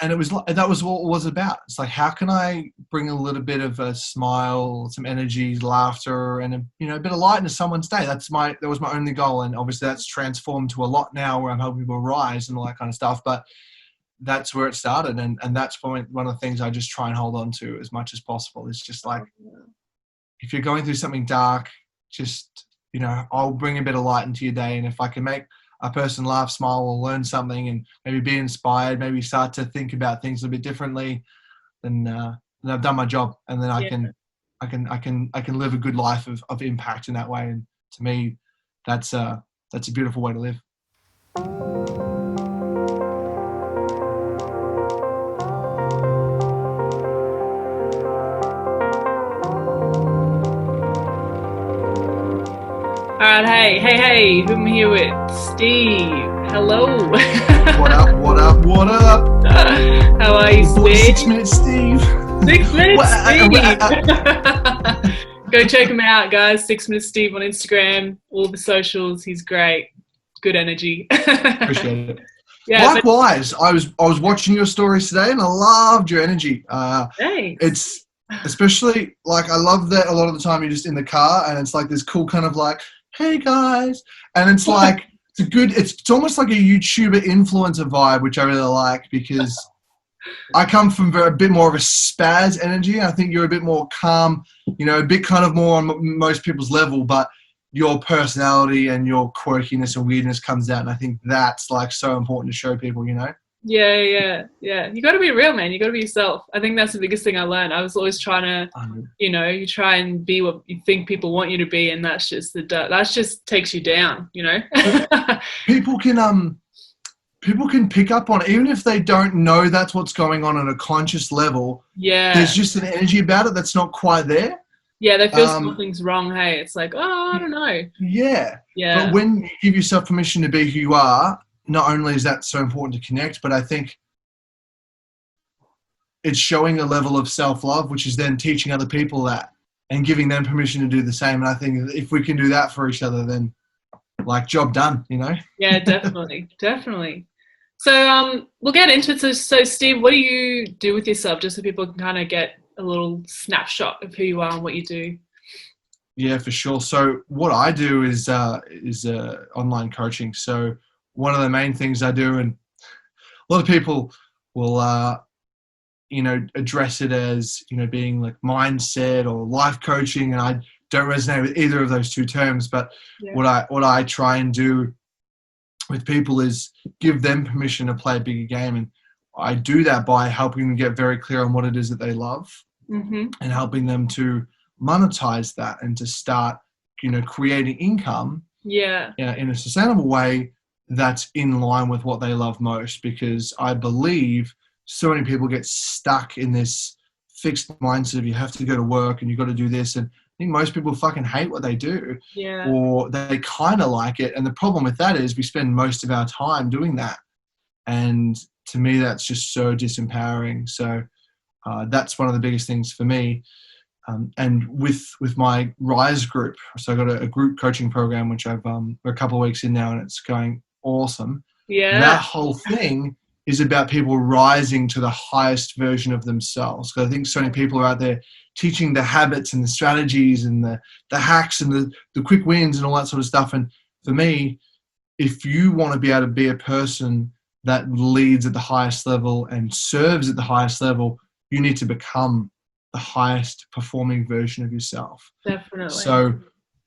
and it was like, that was what it was about. It's like, how can I bring a little bit of a smile, some energy, laughter, and a bit of light into someone's day. That was my only goal, and obviously that's transformed to a lot now, where I'm helping people rise and all that kind of stuff. But that's where it started, and that's one of the things I just try and hold on to as much as possible. It's just like, if you're going through something dark, just I'll bring a bit of light into your day, and if I can make a person laugh, smile, or learn something, and maybe be inspired, maybe start to think about things a bit differently, then I've done my job, and then I can live a good life of impact in that way. And to me, that's a beautiful way to live. All right, hey, who am I here with? Steve. Hello. What up? How are you, Steve? 6 minutes, Steve. 6 minutes, Steve. Go check him out, guys. 6 minutes, Steve on Instagram, all the socials. He's great. Good energy. Appreciate it. Yeah. Likewise, I was watching your stories today, and I loved your energy. Thanks. It's especially like, I love that a lot of the time you're just in the car, and it's like this cool kind of like, hey guys, and it's like it's almost like a YouTuber influencer vibe, which I really like, because I come from a bit more of a spaz energy. I think you're a bit more calm, a bit kind of more on most people's level, but your personality and your quirkiness and weirdness comes out, and I think that's like so important to show people. Yeah. You got to be real, man. You got to be yourself. I think that's the biggest thing I learned. I was always trying to, you try and be what you think people want you to be, and that's just that just takes you down. People can pick up on it, even if they don't know that's what's going on a conscious level. Yeah. There's just an energy about it that's not quite there. Yeah, they feel something's wrong. Hey, it's like, oh, I don't know. Yeah. Yeah. But when you give yourself permission to be who you are, not only is that so important to connect, but I think it's showing a level of self-love, which is then teaching other people that and giving them permission to do the same. And I think if we can do that for each other, then like, job done, Yeah, definitely. So we'll get into it. So Steve, what do you do with yourself, just so people can kind of get a little snapshot of who you are and what you do? Yeah, for sure. So what I do is online coaching. So one of the main things I do, and a lot of people will, address it as, being like mindset or life coaching. And I don't resonate with either of those two terms, but what I try and do with people is give them permission to play a bigger game. And I do that by helping them get very clear on what it is that they love, and helping them to monetize that and to start, creating income in a sustainable way that's in line with what they love most. Because I believe so many people get stuck in this fixed mindset of, you have to go to work and you got to do this. And I think most people fucking hate what they do, or they kind of like it. And the problem with that is we spend most of our time doing that. And to me, that's just so disempowering. So that's one of the biggest things for me. And with my Rise group, so I got a group coaching program, which we're a couple of weeks in now, and it's going awesome. Yeah. That whole thing is about people rising to the highest version of themselves. Because I think so many people are out there teaching the habits and the strategies and the hacks and the quick wins and all that sort of stuff. And for me, if you want to be able to be a person that leads at the highest level and serves at the highest level, you need to become the highest performing version of yourself. Definitely. So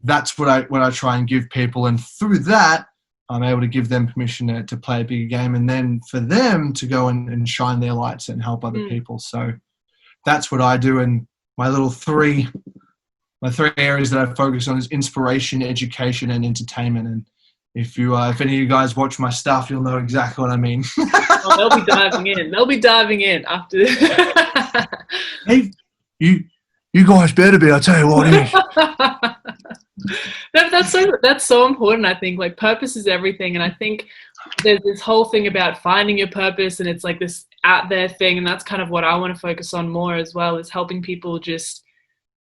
that's what I try and give people. And through that, I'm able to give them permission to play a bigger game, and then for them to go and shine their lights and help other people. So that's what I do. And my three areas that I focus on is inspiration, education, and entertainment. And if any of you guys watch my stuff, you'll know exactly what I mean. Oh, they'll be diving in. They'll be diving in after this. Hey, you guys better be, I tell you what. That's so important. I think like purpose is everything, and I think there's this whole thing about finding your purpose, and it's like this out there thing, and that's kind of what I want to focus on more as well, is helping people just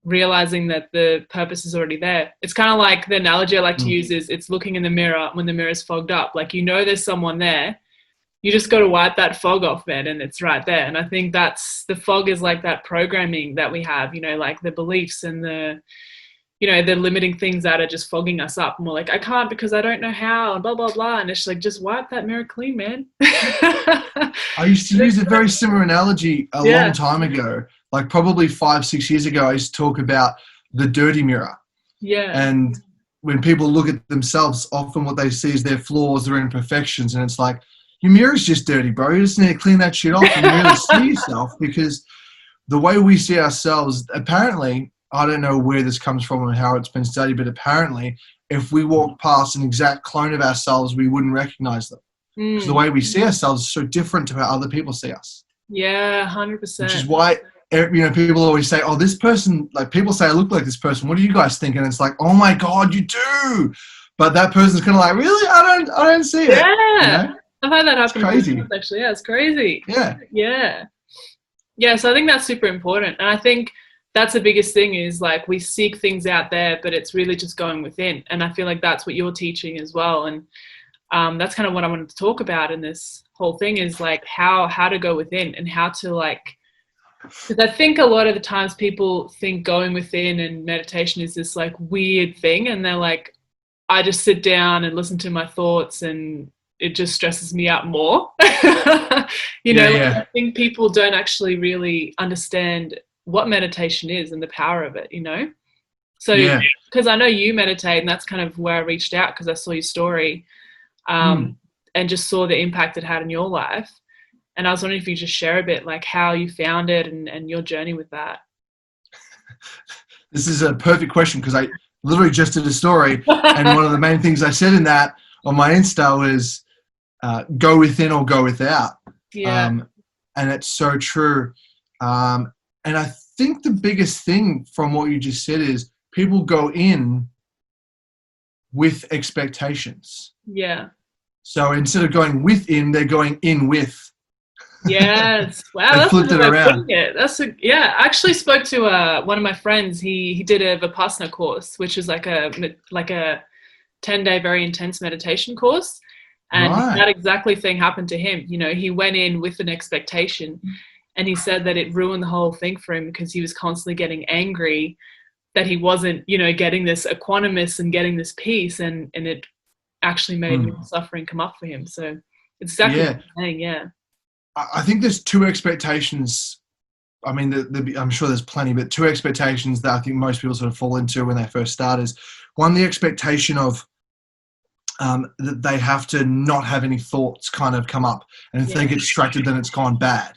realizing that the purpose is already there. It's kind of like the analogy I like to use is it's looking in the mirror when the mirror's fogged up. Like, there's someone there, you just got to wipe that fog off, man, and it's right there. And I think that's the fog is like that programming that we have, like the beliefs and the limiting things that are just fogging us up. And we're like, I can't because I don't know how, and blah, blah, blah. And it's like, just wipe that mirror clean, man. I used to use a very similar analogy a long time ago, like probably 5-6 years ago. I used to talk about the dirty mirror. Yeah. And when people look at themselves, often what they see is their flaws, their imperfections. And it's like, your mirror's just dirty, bro. You just need to clean that shit off and really see yourself, because the way we see ourselves, apparently, I don't know where this comes from and how it's been studied, but apparently if we walk past an exact clone of ourselves, we wouldn't recognize them. Because the way we see ourselves is so different to how other people see us. Yeah, 100%. Which is why, people always say, oh, this person, like people say I look like this person. What do you guys think? And it's like, oh my God, you do. But that person's kind of like, really? I don't see it. Yeah. I've had that happen. It's crazy. Actually, yeah, it's crazy. Yeah. Yeah. Yeah, so I think that's super important. And I think that's the biggest thing is like we seek things out there, but it's really just going within. And I feel like that's what you're teaching as well. And that's kind of what I wanted to talk about in this whole thing is like how to go within and how to because I think a lot of the times people think going within and meditation is this like weird thing. And they're like, I just sit down and listen to my thoughts and it just stresses me out more. I think people don't actually really understand what meditation is and the power of it, So, because I know you meditate, and that's kind of where I reached out because I saw your story and just saw the impact it had in your life. And I was wondering if you just share a bit like how you found it and your journey with that. This is a perfect question because I literally just did a story and one of the main things I said in that on my Insta was go within or go without. Yeah. And it's so true. And I think the biggest thing from what you just said is people go in with expectations. Yeah. So instead of going within, they're going in with. Yes. Wow. They flipped it around. I actually spoke to one of my friends. He did a Vipassana course, which is like a 10-day very intense meditation course. And that exactly thing happened to him. He went in with an expectation. And he said that it ruined the whole thing for him because he was constantly getting angry that he wasn't, getting this equanimous and getting this peace. And it actually made more suffering come up for him. So it's exactly what you're saying, yeah. I think there's two expectations. I mean, I'm sure there's plenty, but two expectations that I think most people sort of fall into when they first start is one, the expectation of that they have to not have any thoughts kind of come up. And if they get distracted, then it's gone bad.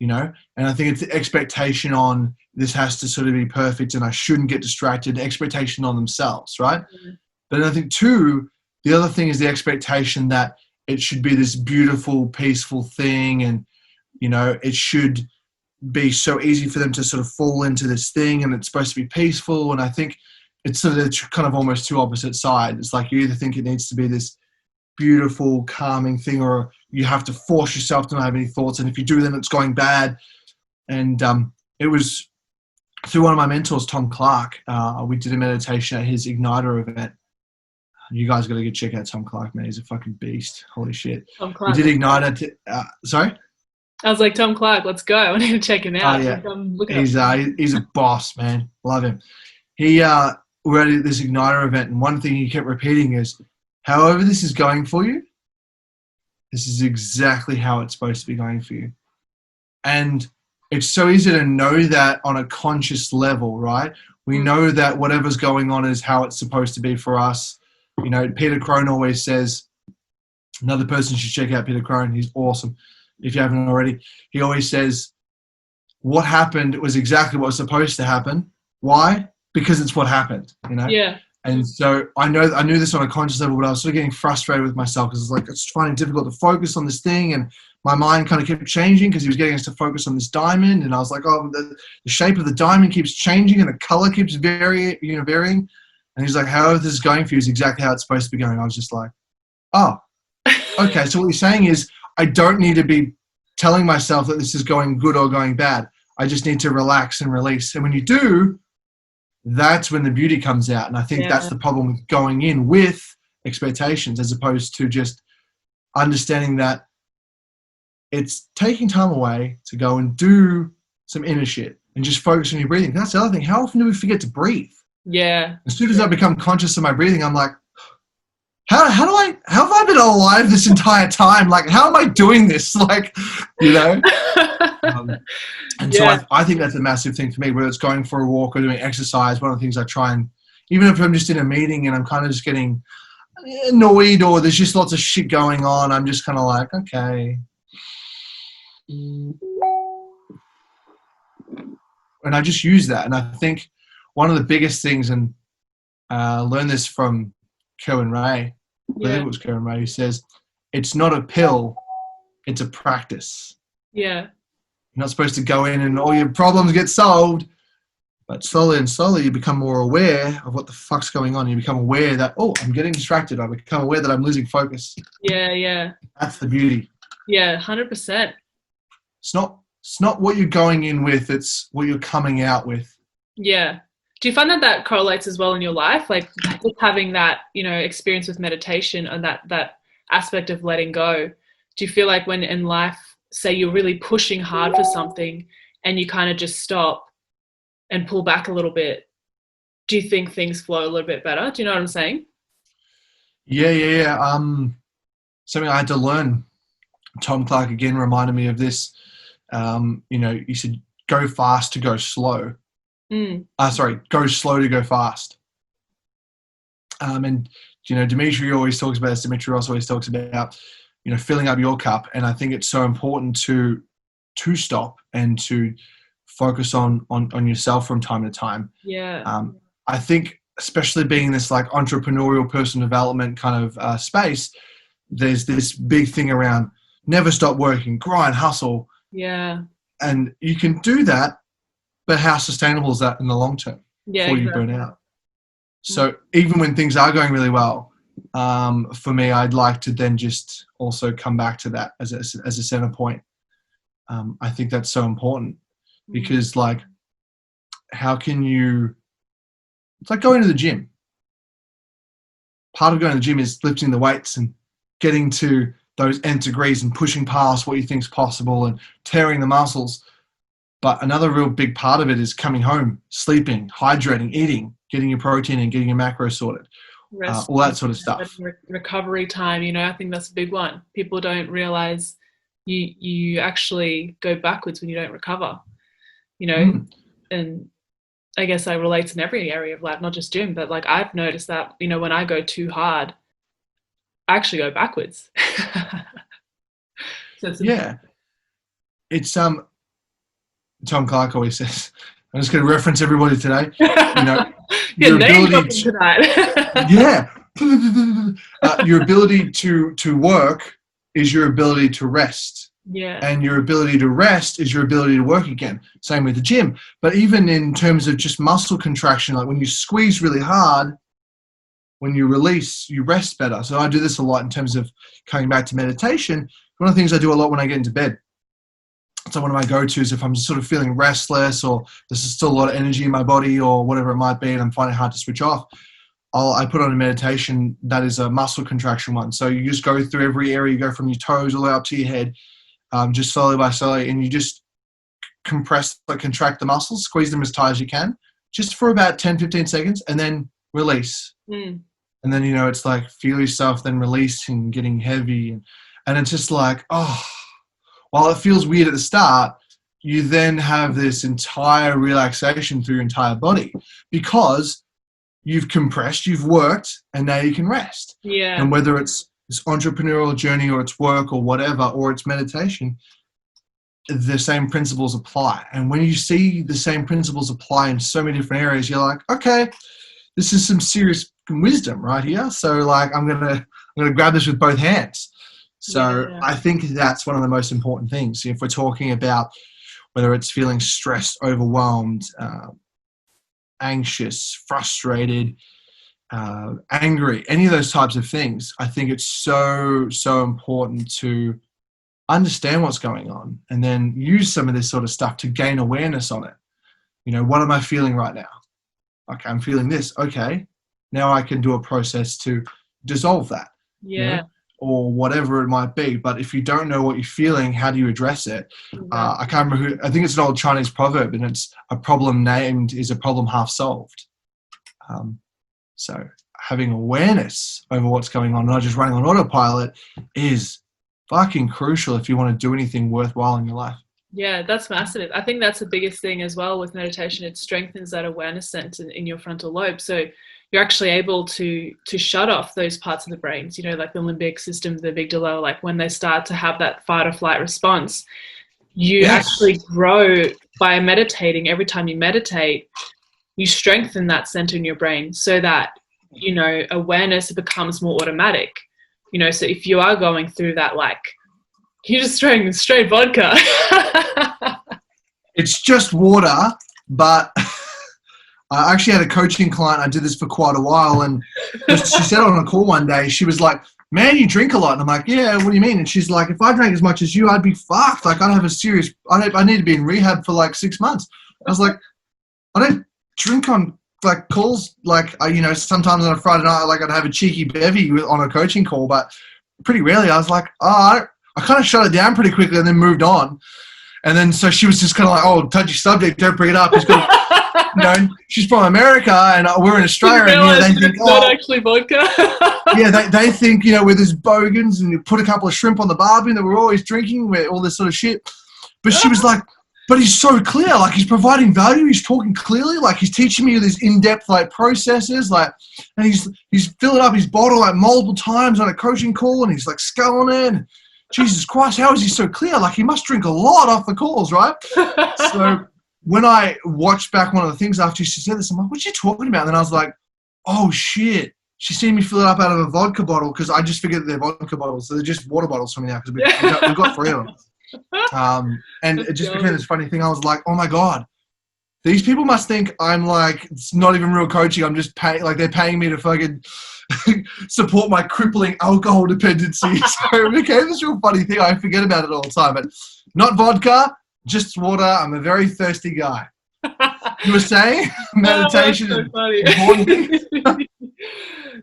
And I think it's the expectation on this has to sort of be perfect and I shouldn't get distracted, expectation on themselves, right? Mm-hmm. But I think two, the other thing is the expectation that it should be this beautiful, peaceful thing and, it should be so easy for them to sort of fall into this thing and it's supposed to be peaceful. And I think it's sort of kind of almost two opposite sides. It's like you either think it needs to be this beautiful, calming thing or you have to force yourself to not have any thoughts. And if you do, then it's going bad. And it was through one of my mentors, Tom Clark. We did a meditation at his Igniter event. You guys got to go check out Tom Clark, man. He's a fucking beast. Holy shit. Tom Clark. We did Igniter. Sorry? I was like, Tom Clark, let's go. I need to check him out. Oh, yeah. He's a boss, man. Love him. We're at this Igniter event, and one thing he kept repeating is, however this is going for you, this is exactly how it's supposed to be going for you. And it's so easy to know that on a conscious level, right? We know that whatever's going on is how it's supposed to be for us. Peter Crone always says, another person should check out Peter Crone. He's awesome. If you haven't already, he always says, what happened was exactly what was supposed to happen. Why? Because it's what happened, Yeah. And so I knew this on a conscious level, but I was sort of getting frustrated with myself because it's finding it difficult to focus on this thing. And my mind kind of kept changing because he was getting us to focus on this diamond. And I was like, oh, the shape of the diamond keeps changing and the color keeps varying. And he's like, however this is going for you is exactly how it's supposed to be going. I was just like, oh, okay. So what you're saying is I don't need to be telling myself that this is going good or going bad. I just need to relax and release. And when you do, that's when the beauty comes out. And I think that's the problem with going in with expectations as opposed to just understanding that it's taking time away to go and do some inner shit and just focus on your breathing. That's the other thing. How often do we forget to breathe? Yeah. As soon as I become conscious of my breathing, I'm like, how have I been alive this entire time? Like, how am I doing this? Like, you know? And so I think that's a massive thing for me, whether it's going for a walk or doing exercise. One of the things I try and, even if I'm just in a meeting and I'm kind of just getting annoyed or there's just lots of shit going on, I'm just kind of like, okay. And I just use that. And I think one of the biggest things, and I learned this from Kerwin Ray, I believe it was Kerwin Ray, who says, it's not a pill, it's a practice. Yeah. You're not supposed to go in and all your problems get solved, but slowly and slowly you become more aware of what the fuck's going on. You become aware that, oh, I'm getting distracted. I become aware that I'm losing focus. Yeah. That's the beauty. Yeah, 100%. It's not what you're going in with, it's what you're coming out with. Yeah. Do you find that correlates as well in your life? Like just having that, experience with meditation and that aspect of letting go. Do you feel like when in life, say you're really pushing hard for something and you kind of just stop and pull back a little bit, do you think things flow a little bit better? Do you know what I'm saying? Yeah. Something I had to learn. Tom Clark again reminded me of this. He said, go fast to go slow. Go slow to go fast. And Dimitri always talks about this. Dimitri Ross always talks about, filling up your cup. And I think it's so important to stop and to focus on yourself from time to time. Yeah. I think, especially being this like entrepreneurial personal development kind of space, there's this big thing around never stop working, grind, hustle. Yeah. And you can do that, but how sustainable is that in the long term before you burn out? So even when things are going really well, for me, I'd like to then just also come back to that as a center point. I think that's so important because, like, how can you? It's like going to the gym. Part of going to the gym is lifting the weights and getting to those nth degrees and pushing past what you think is possible and tearing the muscles. But another real big part of it is coming home, sleeping, hydrating, eating, getting your protein and getting your macros sorted, all that sort of stuff. Recovery time, I think that's a big one. People don't realize you actually go backwards when you don't recover, and I guess that relates in every area of life, not just gym, but like I've noticed that, when I go too hard, I actually go backwards. It's Tom Clark always says, I'm just going to reference everybody today, your ability your ability to work is your ability to rest. Yeah. And your ability to rest is your ability to work again. Same with the gym. But even in terms of just muscle contraction, like when you squeeze really hard, when you release, you rest better. So I do this a lot in terms of coming back to meditation. One of the things I do a lot when I get into bed. So one of my go-tos, if I'm just sort of feeling restless or there's still a lot of energy in my body or whatever it might be and I'm finding it hard to switch off, I put on a meditation that is a muscle contraction one. So you just go through every area. You go from your toes all the way up to your head, just slowly by slowly, and you just contract the muscles, squeeze them as tight as you can, just for about 10, 15 seconds, and then release. And then, it's like feel yourself then releasing, getting heavy. And it's just like, while it feels weird at the start, you then have this entire relaxation through your entire body because you've compressed, you've worked, and now you can rest. Yeah. And whether it's this entrepreneurial journey or it's work or whatever, or it's meditation, the same principles apply. And when you see the same principles apply in so many different areas, you're like, okay, this is some serious wisdom right here. So like, I'm gonna grab this with both hands. So I think that's one of the most important things. If we're talking about whether it's feeling stressed, overwhelmed, anxious, frustrated, angry, any of those types of things, I think it's so, so important to understand what's going on and then use some of this sort of stuff to gain awareness on it. What am I feeling right now? Okay, I'm feeling this. Okay, now I can do a process to dissolve that. Yeah. or whatever it might be. But if you don't know what you're feeling, how do you address it? I can't remember I think it's an old Chinese proverb, and it's a problem named is a problem half solved. So having awareness over what's going on, not just running on autopilot, is fucking crucial if you want to do anything worthwhile in your life. Yeah, that's massive. I think that's the biggest thing as well with meditation. It strengthens that awareness center in your frontal lobe. So you're actually able to shut off those parts of the brains, you know, like the limbic system, the amygdala, like when they start to have that fight or flight response, you actually grow by meditating. Every time you meditate, you strengthen that center in your brain so that, you know, awareness becomes more automatic. You know, so if you are going through that, like, you're just drinking straight vodka. It's just water, but I actually had a coaching client. I did this for quite a while, and she said on a call one day, she was like, man, you drink a lot. And I'm like, yeah, what do you mean? And she's like, if I drank as much as you, I'd be fucked. Like, I'd have a serious, I need to be in rehab for like 6 months. I was like, I don't drink on like calls. Like, you know, sometimes on a Friday night, like I'd have a cheeky bevy on a coaching call, but pretty rarely. I was like, I kind of shut it down pretty quickly and then moved on. And then so she was just kind of like, oh, touchy subject, don't bring it up. It's good. You know, she's from America and we're in Australia. And, you know, they think, it's not actually vodka. Yeah, they think, you know, we're this bogans and you put a couple of shrimp on the barbie that we're always drinking, we're all this sort of shit. But she was like, but he's so clear. Like, he's providing value. He's talking clearly. Like, he's teaching me these in-depth, like, processes. Like, and he's filling up his bottle, like, multiple times on a coaching call and he's, like, sculling it. And, Jesus Christ, how is he so clear? Like, he must drink a lot off the calls, right? So when I watched back one of the things after she said this, I'm like, what's she talking about? And then I was like, oh, shit. She's seen me fill it up out of a vodka bottle because I just figured that they're vodka bottles. So they're just water bottles for me now because we've got 3 of them. And it just became this funny thing. I was like, oh, my God. These people must think I'm like, it's not even real coaching. I'm just paying, like they're paying me to fucking support my crippling alcohol dependency. So it became this real funny thing. I forget about it all the time, but not vodka, just water. I'm a very thirsty guy. You were saying meditation is important.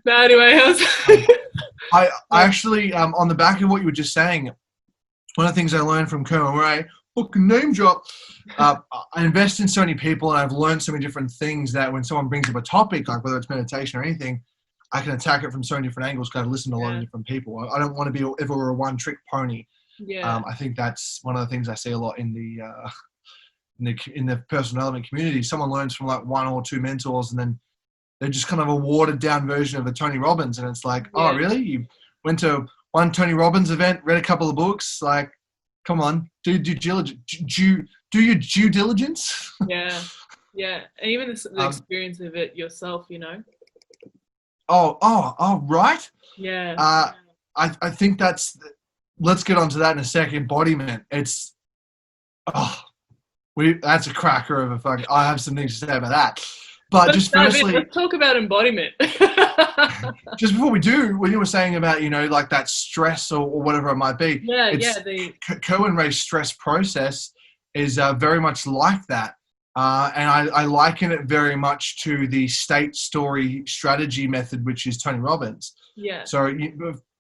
No, anyway, I actually, on the back of what you were just saying, one of the things I learned from Colonel Ray, fucking name drop, I invest in so many people and I've learned so many different things that when someone brings up a topic, like whether it's meditation or anything, I can attack it from so many different angles because I've listened to a lot of different people. I don't want to be ever a one-trick pony. Yeah. I think that's one of the things I see a lot in the personal development community. Someone learns from like 1 or 2 mentors and then they're just kind of a watered-down version of a Tony Robbins. And it's like, oh, really? You went to one Tony Robbins event, read a couple of books, like, come on, do your due diligence. Yeah. And even the experience of it yourself, you know. Oh, right. Yeah. I think that's. Let's get onto that in a second. Embodiment. It's. That's a cracker of a fucking. I have some things to say about that. But just firstly, let's talk about embodiment. Just before we do, when you were saying about, you know, like that stress or whatever it might be, Cohen Ray's stress process is very much like that. And I liken it very much to the state story strategy method, which is Tony Robbins. Yeah. So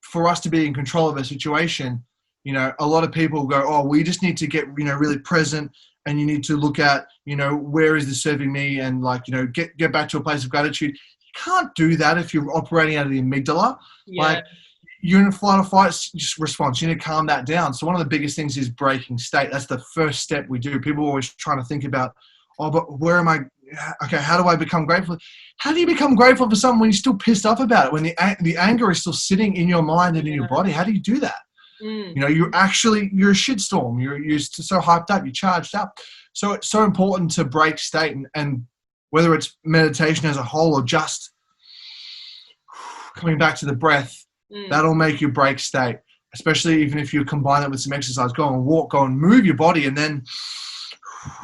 for us to be in control of a situation, you know, a lot of people go, oh, we just need to get, you know, really present. And you need to look at, you know, where is this serving me? And like, you know, get back to a place of gratitude. You can't do that if you're operating out of the amygdala. Yeah. Like, you're in a flight or fight response. You need to calm that down. So one of the biggest things is breaking state. That's the first step we do. People are always trying to think about, oh, but where am I? Okay, how do I become grateful? How do you become grateful for something when you're still pissed off about it? When the anger is still sitting in your mind and in your body? How do you do that? You know, you're a shitstorm. You're so hyped up. You're charged up. So it's so important to break state, and whether it's meditation as a whole or just coming back to the breath, that'll make you break state. Especially even if you combine it with some exercise. Go and walk, go and move your body, and then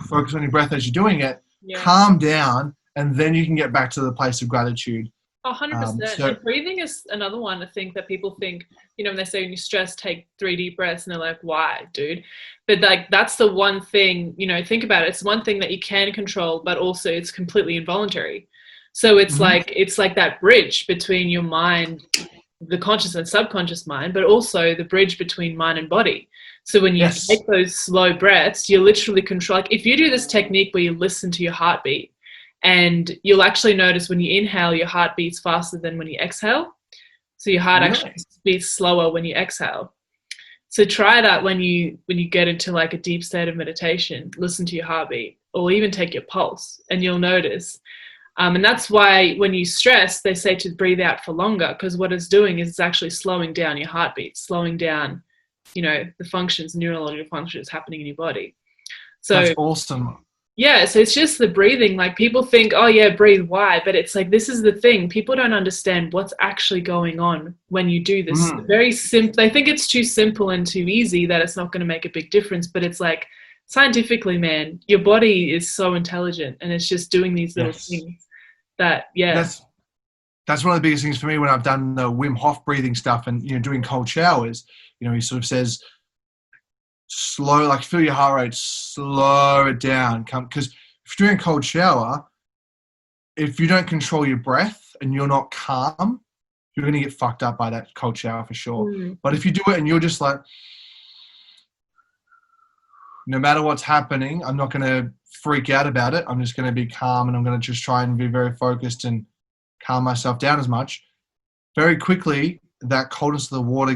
focus on your breath as you're doing it. Yeah. Calm down, and then you can get back to the place of gratitude. 100%. And breathing is another one. I think that people think, you know, when they say when you're stressed, take 3 deep breaths, and they're like, why, dude? But like, that's the one thing, you know, think about it. It's one thing that you can control, but also it's completely involuntary. So it's like that bridge between your mind the conscious and subconscious mind, but also the bridge between mind and body. So when you take those slow breaths, you're literally control. Like if you do this technique where you listen to your heartbeat, and you'll actually notice when you inhale, your heart beats faster than when you exhale. So your heart actually beats slower when you exhale. So try that when you get into like a deep state of meditation. Listen to your heartbeat, or even take your pulse, and you'll notice. And that's why when you stress, they say to breathe out for longer, because what it's doing is it's actually slowing down your heartbeat, slowing down, the functions, neurological functions happening in your body. So that's awesome. Yeah, so it's just the breathing. Like people think, oh yeah, breathe, why? But it's like, this is the thing. People don't understand what's actually going on when you do this. Very simple. They think it's too simple and too easy that it's not going to make a big difference. But it's like, scientifically, man, your body is so intelligent, and it's just doing these little things that, That's one of the biggest things for me when I've done the Wim Hof breathing stuff and, doing cold showers. He sort of says, slow, like feel your heart rate, slow it down. Because if you're doing a cold shower, if you don't control your breath and you're not calm, you're going to get fucked up by that cold shower for sure. But if you do it and you're just like, no matter what's happening, I'm not going to freak out about it. I'm just going to be calm, and I'm going to just try and be very focused and calm myself down as much. Very quickly, that coldness of the water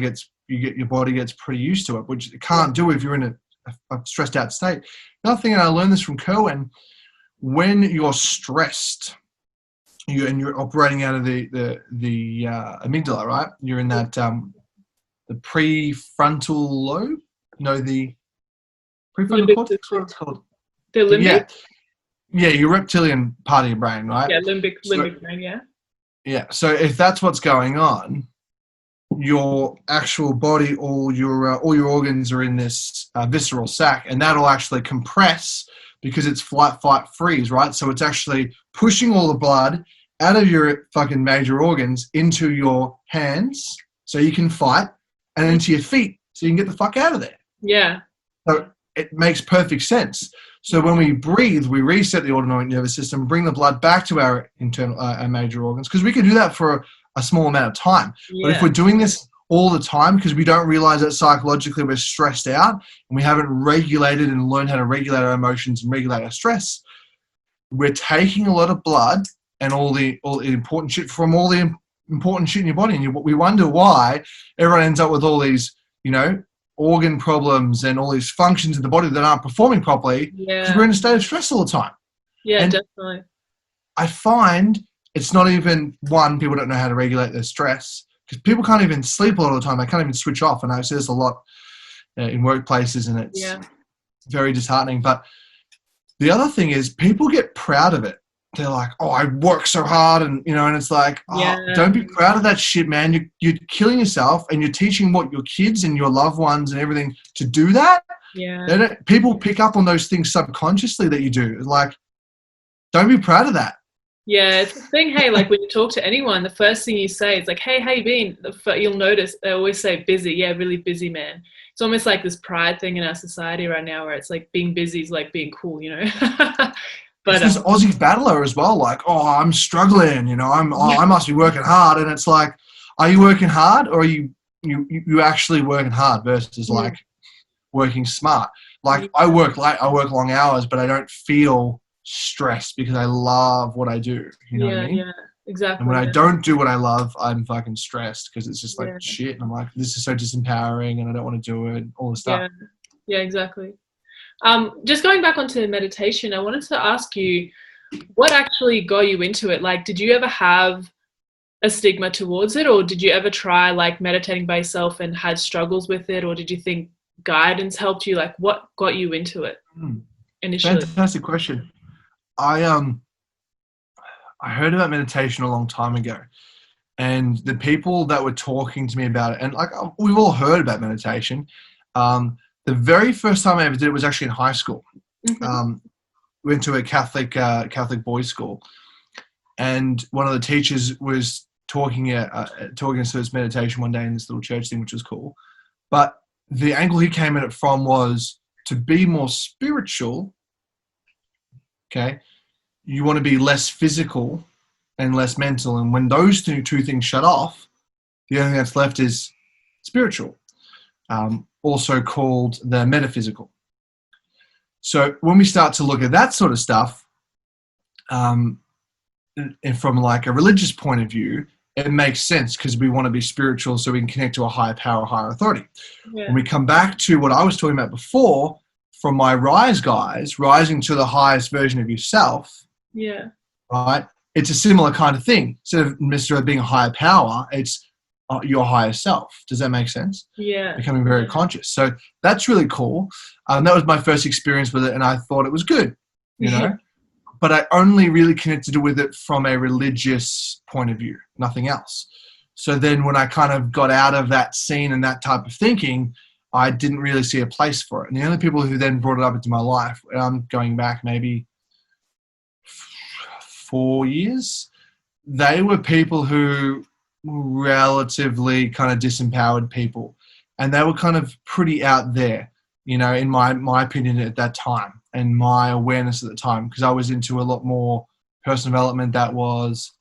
your body gets pretty used to it, which it can't do if you're in a stressed out state. Another thing, and I learned this from Kerwin, when you're stressed, you're operating out of the amygdala, right? You're in that the prefrontal lobe. No, the prefrontal cortex. What's it called? The limbic. Yeah, your reptilian part of your brain, right? Yeah, limbic brain. Yeah. Yeah. So if that's what's going on, your actual body, all your organs are in this visceral sac, and that'll actually compress because it's flight, fight, freeze, right? So it's actually pushing all the blood out of your fucking major organs into your hands so you can fight, and into your feet so you can get the fuck out of there. Yeah. So it makes perfect sense. So when we breathe, we reset the autonomic nervous system, bring the blood back to our internal, our major organs, because we can do that for a small amount of time. But if we're doing this all the time because we don't realize that psychologically we're stressed out and we haven't regulated and learned how to regulate our emotions and regulate our stress, we're taking a lot of blood and all the important shit from all the important shit in your body. And we wonder why everyone ends up with all these, organ problems and all these functions in the body that aren't performing properly because we're in a state of stress all the time. Yeah, and definitely. I find it's not even, people don't know how to regulate their stress, because people can't even sleep a lot of the time. They can't even switch off. And I see this a lot in workplaces, and it's very disheartening. But the other thing is people get proud of it. They're like, oh, I work so hard. And, and it's like, don't be proud of that shit, man. You're killing yourself, and you're teaching your kids and your loved ones and everything to do that. Yeah. People pick up on those things subconsciously that you do. Like, don't be proud of that. Yeah, it's the thing, hey, like when you talk to anyone, the first thing you say is like, hey, how you been? You'll notice they always say busy. Yeah, really busy, man. It's almost like this pride thing in our society right now where it's like being busy is like being cool, But it's this Aussie battler as well, like, oh, I'm struggling, I must be working hard. And it's like, are you working hard, or are you actually working hard versus like working smart? Like I work long hours, but I don't feel stressed because I love what I do. You know what I mean? Yeah, exactly. And when I don't do what I love, I'm fucking stressed because it's just like shit. And I'm like, this is so disempowering, and I don't want to do it. All this stuff. Yeah, exactly. Just going back onto meditation, I wanted to ask you, what actually got you into it? Like, did you ever have a stigma towards it, or did you ever try like meditating by yourself and had struggles with it, or did you think guidance helped you? Like, what got you into it initially? Fantastic question. I heard about meditation a long time ago, and the people that were talking to me about it, and like we've all heard about meditation. The very first time I ever did it was actually in high school. Went to a Catholic boys' school, and one of the teachers was talking us through this meditation one day in this little church thing, which was cool. But the angle he came at it from was to be more spiritual. Okay, you want to be less physical and less mental, and when those two things shut off, The only thing that's left is spiritual, also called the metaphysical. So when we start to look at that sort of stuff, and from like a religious point of view, it makes sense because we want to be spiritual so we can connect to a higher power, higher authority. Yeah. When we come back to what I was talking about before, from my rise guys, rising to the highest version of yourself, yeah, right? It's a similar kind of thing. Instead of necessarily being a higher power, it's your higher self. Does that make sense? Yeah. Becoming very conscious. So that's really cool. That was my first experience with it, and I thought it was good, you know? But I only really connected with it from a religious point of view, nothing else. So then when I kind of got out of that scene and that type of thinking, I didn't really see a place for it. And the only people who then brought it up into my life, and I'm going back maybe 4 years, they were people who were relatively kind of disempowered people. And they were kind of pretty out there, you know, in my opinion at that time and my awareness at the time, because I was into a lot more personal development that was,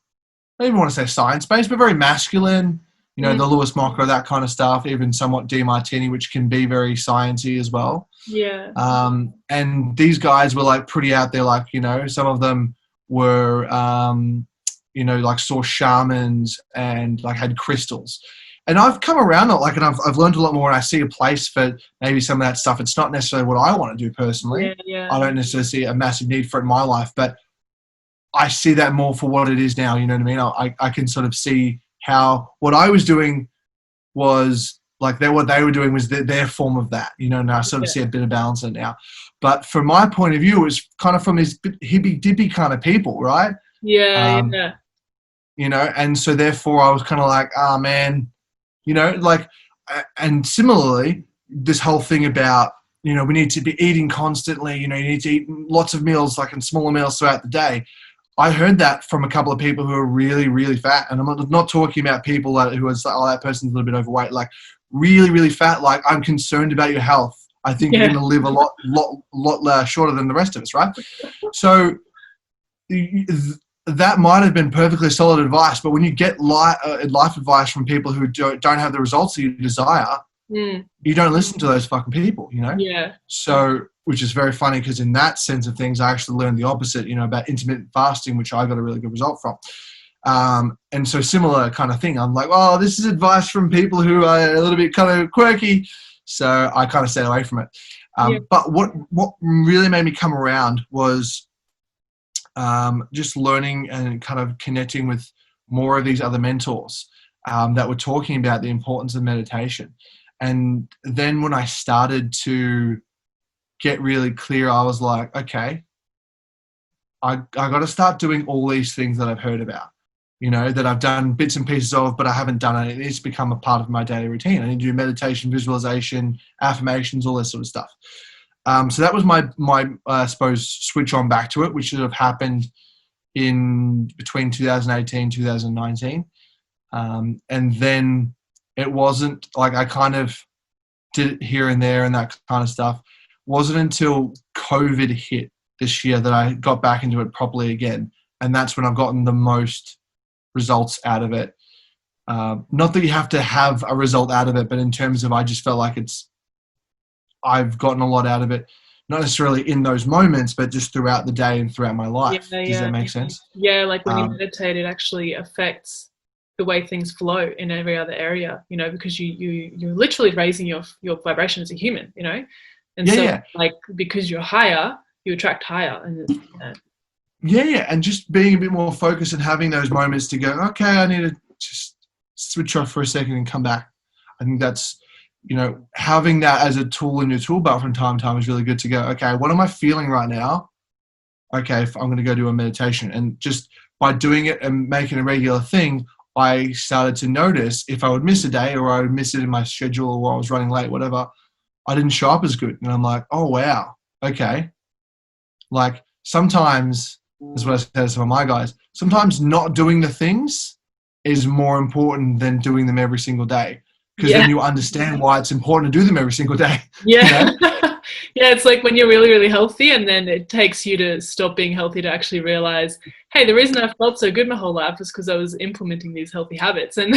I don't even want to say science-based, but very masculine, you know, the Lewis Mocker, that kind of stuff, even somewhat DeMartini, which can be very sciencey as well. Yeah. And these guys were like pretty out there, like, you know, some of them were, you know, like saw shamans and like had crystals. And I've come around it, like, and I've learned a lot more, and I see a place for maybe some of that stuff. It's not necessarily what I want to do personally. Yeah. I don't necessarily see a massive need for it in my life, but I see that more for what it is now. You know what I mean? I can sort of see how what I was doing was like what they were doing was their form of that, you know, and I sort of see a bit of balance in it now. But from my point of view, it was kind of from these hippy dippy kind of people, right? Yeah. You know, and so therefore I was kind of like, oh man, you know, like, and similarly, this whole thing about, you know, we need to be eating constantly, you know, you need to eat lots of meals, like in smaller meals throughout the day. I heard that from a couple of people who are really, really fat. And I'm not talking about people who are like, oh, that person's a little bit overweight, like really, really fat. Like, I'm concerned about your health. I think you're going to live a lot shorter than the rest of us, right? So that might have been perfectly solid advice, but when you get life advice from people who don't have the results that you desire, you don't listen to those fucking people, you know? Yeah. So, which is very funny because in that sense of things, I actually learned the opposite, you know, about intermittent fasting, which I got a really good result from. And so similar kind of thing. I'm like, oh, this is advice from people who are a little bit kind of quirky. So I kind of stayed away from it. But what really made me come around was just learning and kind of connecting with more of these other mentors that were talking about the importance of meditation. And then when I started to get really clear, I was like, okay, I got to start doing all these things that I've heard about, you know, that I've done bits and pieces of, but I haven't done it. It needs to become a part of my daily routine. I need to do meditation, visualization, affirmations, all this sort of stuff. So that was my I suppose, switch on back to it, which should have happened in between 2018, 2019. And then it wasn't like I kind of did it here and there and that kind of stuff. Wasn't until COVID hit this year that I got back into it properly again. And that's when I've gotten the most results out of it. Not that you have to have a result out of it, but in terms of I just felt like I've gotten a lot out of it, not necessarily in those moments, but just throughout the day and throughout my life. Does that make sense? Yeah, like when you meditate, it actually affects the way things flow in every other area, you know, because you're literally raising your vibration as a human, you know? And like, because you're higher, you attract higher. And and just being a bit more focused and having those moments to go, okay, I need to just switch off for a second and come back. I think that's, you know, having that as a tool in your tool belt from time to time is really good to go, okay, what am I feeling right now? Okay, if I'm going to go do a meditation. And just by doing it and making a regular thing, I started to notice if I would miss a day or I would miss it in my schedule or I was running late, whatever, I didn't show up as good. And I'm like, oh, wow, okay. Like sometimes, that's what I said to some of my guys, sometimes not doing the things is more important than doing them every single day. Because then you understand why it's important to do them every single day. Yeah. You know? Yeah, it's like when you're really, really healthy, and then it takes you to stop being healthy to actually realize, hey, the reason I felt so good my whole life was because I was implementing these healthy habits. And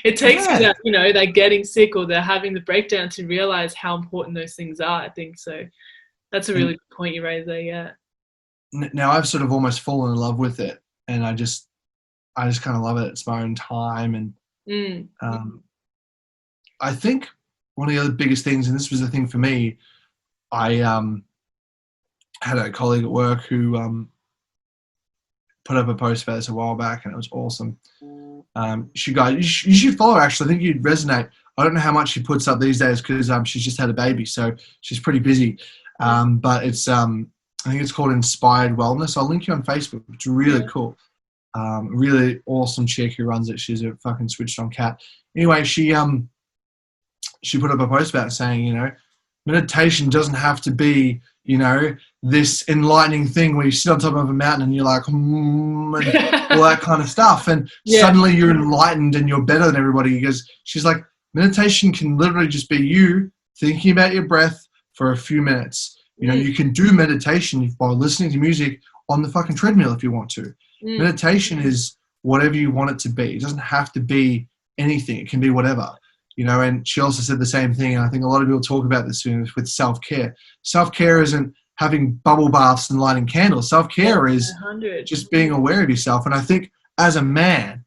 it takes you Yeah. that, that getting sick or the having the breakdown to realize how important those things are, I think. So that's a really And good point you raise there, yeah. now I've sort of almost fallen in love with it, and I just kind of love it. It's my own time, and Mm. I think one of the other biggest things, and this was a thing for me, I had a colleague at work who put up a post about this a while back, and it was awesome. You should follow her, actually. I think you'd resonate. I don't know how much she puts up these days because she's just had a baby, so she's pretty busy. But it's I think it's called Inspired Wellness. I'll link you on Facebook. It's really cool. Really awesome chick who runs it. She's a fucking switched on cat. Anyway, she put up a post about saying, meditation doesn't have to be, this enlightening thing where you sit on top of a mountain and you're like, and all that kind of stuff. And suddenly you're enlightened and you're better than everybody. Because she's like, meditation can literally just be you thinking about your breath for a few minutes. You can do meditation while listening to music on the fucking treadmill if you want to. Meditation is whatever you want it to be. It doesn't have to be anything. It can be whatever. And she also said the same thing. And I think a lot of people talk about this with self-care. Self-care isn't having bubble baths and lighting candles. Self-care is 100. just being aware of yourself. And I think as a man,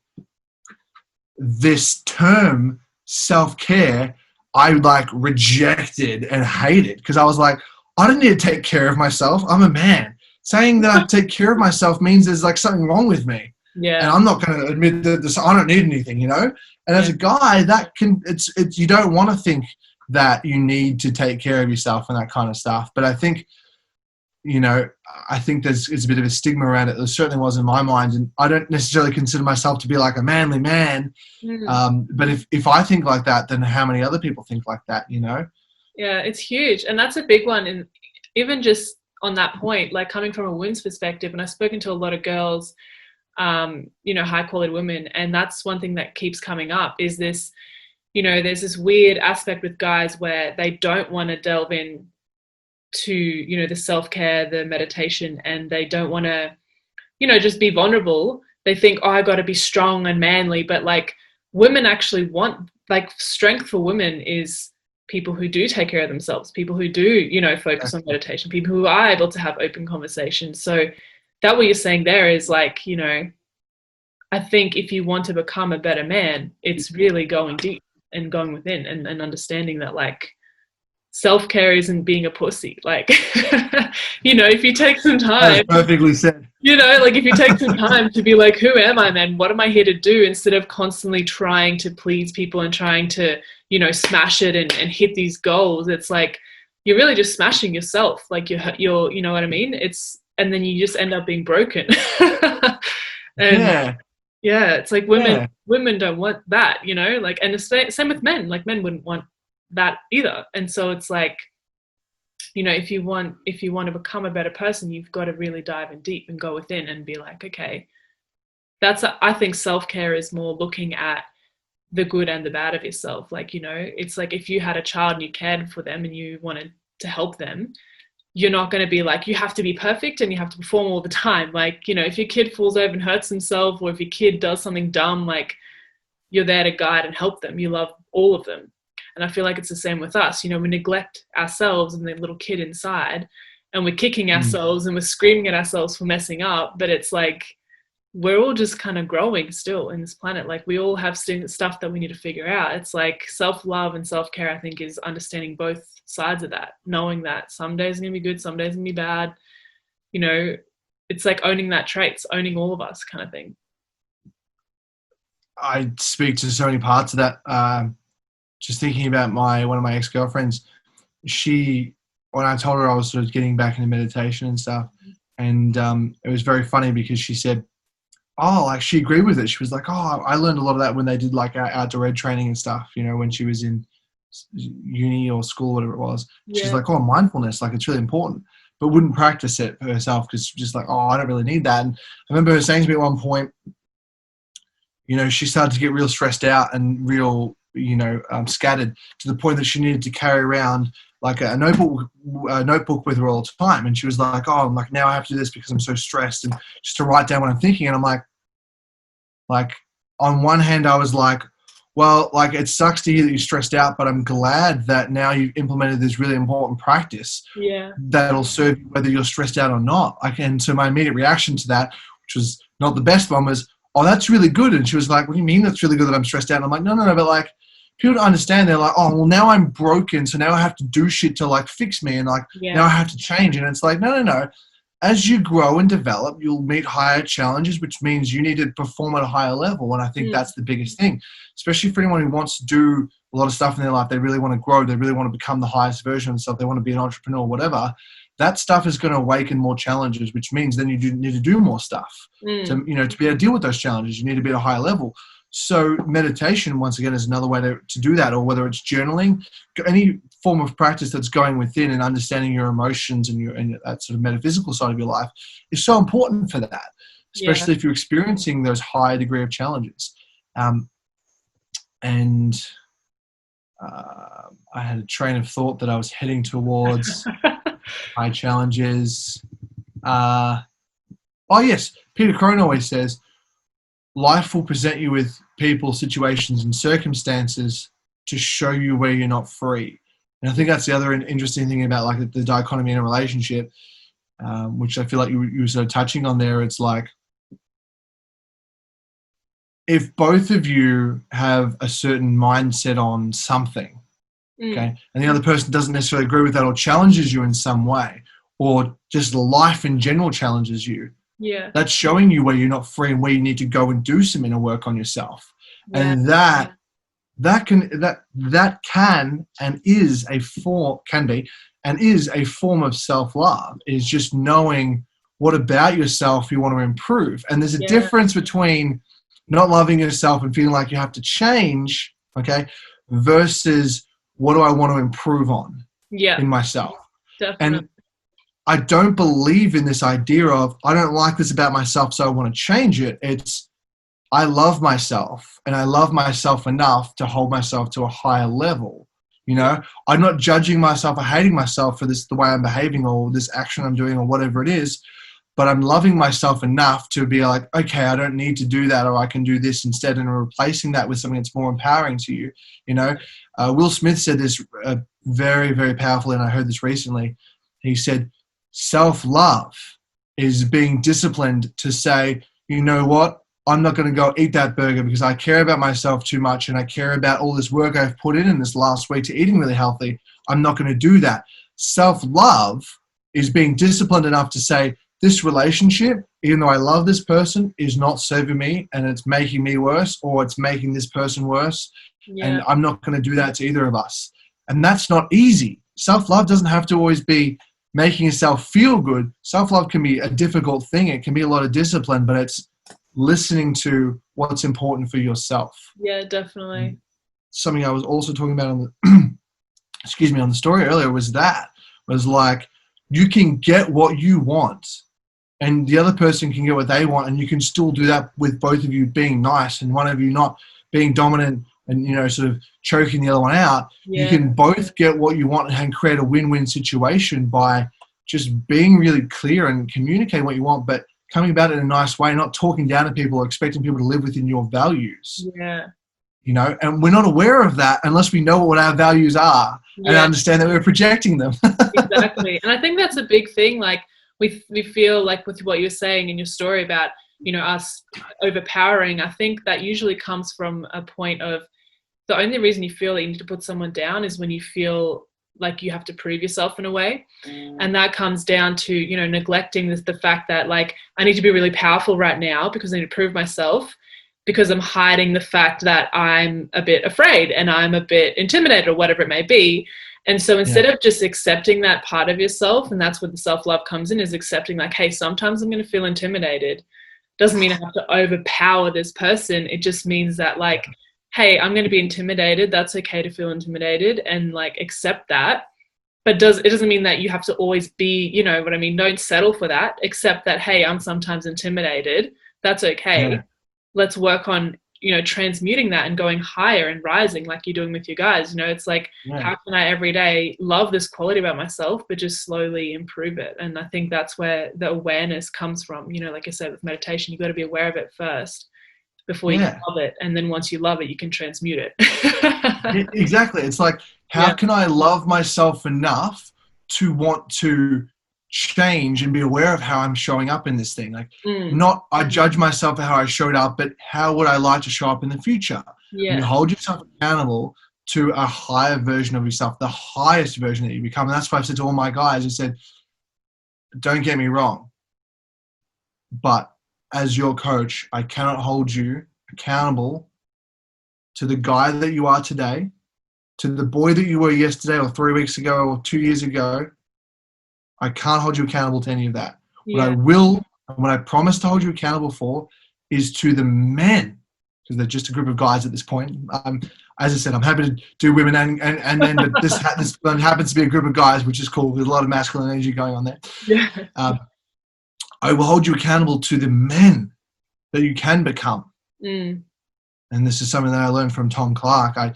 this term self-care, I rejected and hated because I was like, I don't need to take care of myself. I'm a man. Saying that I take care of myself means there's something wrong with me. Yeah. And I'm not going to admit that I don't need anything, And as a guy, it's you don't want to think that you need to take care of yourself and that kind of stuff. But I think, I think there's a bit of a stigma around it. There certainly was in my mind. And I don't necessarily consider myself to be a manly man. But if I think like that, then how many other people think like that, Yeah, it's huge. And that's a big one. And even just on that point, coming from a woman's perspective, and I've spoken to a lot of girls, high quality women, and that's one thing that keeps coming up is this, there's this weird aspect with guys where they don't want to delve in to, the self-care, the meditation, and they don't want to, just be vulnerable. They think, oh, I got to be strong and manly, but women actually want, strength for women is people who do take care of themselves, people who do, focus on meditation, people who are able to have open conversations. So that what you're saying there is I think if you want to become a better man, it's really going deep and going within and understanding that self-care isn't being a pussy. If you take some time. That's perfectly said. If you take some time to be who am I, man? What am I here to do? Instead of constantly trying to please people and trying to, smash it and hit these goals, it's you're really just smashing yourself. You're, you know what I mean? And then you just end up being broken. And it's women don't want that, and the same with men. Men wouldn't want that either. And so it's if you want to become a better person, you've got to really dive in deep and go within and be okay, I think self-care is more looking at the good and the bad of yourself. It's if you had a child and you cared for them and you wanted to help them, you're not going to be you have to be perfect and you have to perform all the time. If your kid falls over and hurts himself, or if your kid does something dumb, you're there to guide and help them. You love all of them. And I feel it's the same with us. We neglect ourselves and the little kid inside, and we're kicking ourselves and we're screaming at ourselves for messing up. But it's we're all just kind of growing still in this planet. We all have stuff that we need to figure out. It's self-love and self-care, I think, is understanding both sides of that, knowing that some days are going to be good, some days are going to be bad. It's owning that traits, owning all of us kind of thing. I speak to so many parts of that. Just thinking about one of my ex-girlfriends, when I told her I was sort of getting back into meditation and stuff, and it was very funny because she said, she agreed with it. She was I learned a lot of that when they did outdoor red training and stuff, when she was in uni or school, whatever it was. She's mindfulness, it's really important, but wouldn't practice it for herself because just I don't really need that. And I remember her saying to me at one point, she started to get real stressed out and real scattered, to the point that she needed to carry around like a notebook with her all the time. And she was like, oh, I'm like, now I have to do this because I'm so stressed, and just to write down what I'm thinking. And I'm like on one hand, I was like, well, like, it sucks to hear that you're stressed out, but I'm glad that now you've implemented this really important practice that'll serve you whether you're stressed out or not. And so my immediate reaction to that, which was not the best one, was, oh, that's really good. And she was like, what do you mean that's really good that I'm stressed out? And I'm like, no, but like, people don't understand. They're like, oh, well, now I'm broken, so now I have to do shit to like fix me, and like now I have to change. And it's like, no. As you grow and develop, you'll meet higher challenges, which means you need to perform at a higher level. And I think that's the biggest thing, especially for anyone who wants to do a lot of stuff in their life. They really want to grow. They really want to become the highest version of themselves. They want to be an entrepreneur or whatever. That stuff is going to awaken more challenges, which means then you need to do more stuff to be able to deal with those challenges. You need to be at a higher level. So meditation, once again, is another way to do that, or whether it's journaling, any form of practice that's going within and understanding your emotions and that sort of metaphysical side of your life is so important for that, especially if you're experiencing those high degree of challenges. I had a train of thought that I was heading towards. High challenges. Oh yes, Peter Crone always says, life will present you with people, situations, and circumstances to show you where you're not free. And I think that's the other interesting thing about like the dichotomy in a relationship, which I feel like you were sort of touching on there. It's like, if both of you have a certain mindset on something, okay, and the other person doesn't necessarily agree with that or challenges you in some way, or just life in general challenges you, that's showing you where you're not free and where you need to go and do some inner work on yourself. And that can and is a form of self-love, is just knowing what about yourself you want to improve. And there's a difference between not loving yourself and feeling like you have to change, okay, versus what do I want to improve on in myself. Definitely. And I don't believe in this idea of, I don't like this about myself, so I want to change it. It's, I love myself, and I love myself enough to hold myself to a higher level. I'm not judging myself or hating myself for this, the way I'm behaving or this action I'm doing or whatever it is, but I'm loving myself enough to be like, okay, I don't need to do that, or I can do this instead, and replacing that with something that's more empowering to you. Will Smith said this very, very powerfully, and I heard this recently. He said, self-love is being disciplined to say, you know what, I'm not going to go eat that burger because I care about myself too much, and I care about all this work I've put in this last week to eating really healthy. I'm not going to do that. Self-love is being disciplined enough to say, this relationship, even though I love this person, is not serving me, and it's making me worse, or it's making this person worse. And I'm not going to do that to either of us. And that's not easy. Self-love doesn't have to always be making yourself feel good. Self-love can be a difficult thing. It can be a lot of discipline, but it's listening to what's important for yourself. Yeah, definitely. Something I was also talking about on the on the story earlier was like, you can get what you want, and the other person can get what they want, and you can still do that with both of you being nice and one of you not being dominant and sort of choking the other one out. You can both get what you want and create a win-win situation by just being really clear and communicating what you want, but coming about it in a nice way, not talking down to people or expecting people to live within your values. And we're not aware of that unless we know what our values are and understand that we're projecting them. Exactly. And I think that's a big thing. Like, we feel like, with what you're saying in your story about, us overpowering, I think that usually comes from a point of, the only reason you feel that you need to put someone down is when you feel like you have to prove yourself in a way. And that comes down to, neglecting the fact that, like, I need to be really powerful right now because I need to prove myself, because I'm hiding the fact that I'm a bit afraid and I'm a bit intimidated or whatever it may be. And so instead of just accepting that part of yourself, and that's where the self-love comes in, is accepting like, hey, sometimes I'm going to feel intimidated. Doesn't mean I have to overpower this person. It just means that, like, hey, I'm going to be intimidated. That's okay to feel intimidated, and like accept that. But it doesn't mean that you have to always be, you know what I mean? Don't settle for that. Accept that, hey, I'm sometimes intimidated. That's okay. Let's work on transmuting that and going higher and rising like you're doing with your guys. It's like, how can I every day love this quality about myself, but just slowly improve it? And I think that's where the awareness comes from. Like I said, with meditation, you've got to be aware of it first before you can love it. And then once you love it, you can transmute it. Exactly. It's like, how can I love myself enough to want to change and be aware of how I'm showing up in this thing? Like, not I judge myself for how I showed up, but how would I like to show up in the future? And you hold yourself accountable to a higher version of yourself, the highest version that you become. And that's why I've said to all my guys, I said, don't get me wrong, but as your coach, I cannot hold you accountable to the guy that you are today, to the boy that you were yesterday or 3 weeks ago or 2 years ago. I can't hold you accountable to any of that. What I will, and what I promise to hold you accountable for, is to the men, because they're just a group of guys at this point. As I said, I'm happy to do women and men, but this one happens to be a group of guys, which is cool. There's a lot of masculine energy going on there. I will hold you accountable to the men that you can become. And this is something that I learned from Tom Clark. I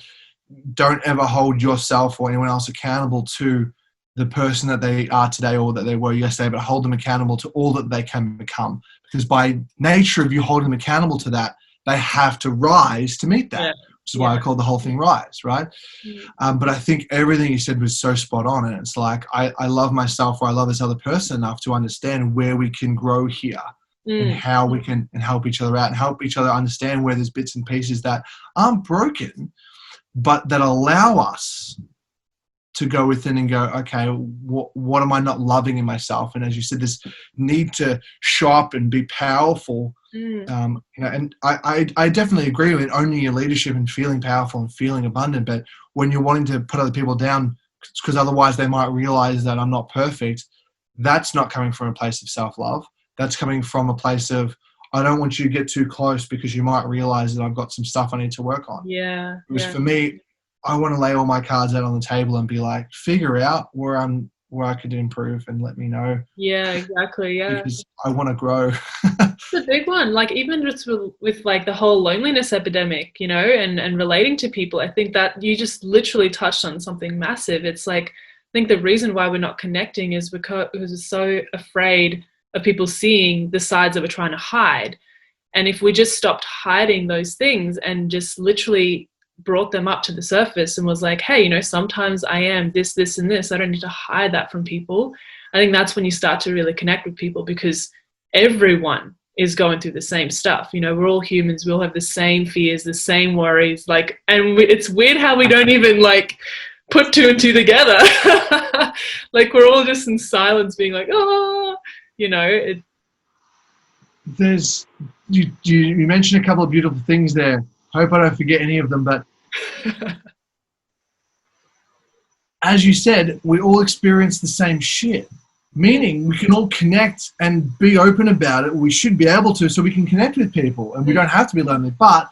don't ever hold yourself or anyone else accountable to the person that they are today or that they were yesterday, but hold them accountable to all that they can become. Because by nature of you holding them accountable to that, they have to rise to meet that, which is why I call the whole thing Rise, right? But I think everything you said was so spot on. And it's like, I love myself, or I love this other person enough to understand where we can grow here and how we can help each other out and help each other understand where there's bits and pieces that aren't broken, but that allow us to go within and go, okay, what am I not loving in myself? And as you said, this need to show up and be powerful. And I definitely agree with owning your leadership and feeling powerful and feeling abundant. But when you're wanting to put other people down, because otherwise they might realize that I'm not perfect, that's not coming from a place of self-love. That's coming from a place of, I don't want you to get too close because you might realize that I've got some stuff I need to work on. Because for me, I want to lay all my cards out on the table and be like, figure out where I could improve and let me know. Exactly. Because I want to grow. It's a big one. Like, even just with like the whole loneliness epidemic, and relating to people, I think that you just literally touched on something massive. It's like, I think the reason why we're not connecting is because we're so afraid of people seeing the sides that we're trying to hide. And if we just stopped hiding those things and just literally brought them up to the surface and was like, hey, sometimes I am this, this, and this. I don't need to hide that from people. I think that's when you start to really connect with people, because everyone is going through the same stuff. We're all humans. We all have the same fears, the same worries. Like, and it's weird how we don't even like put two and two together. Like, we're all just in silence being like, oh, There's, you mentioned a couple of beautiful things there. Hope I don't forget any of them, but as you said, we all experience the same shit, meaning we can all connect and be open about it. We should be able to, so we can connect with people and we don't have to be lonely, but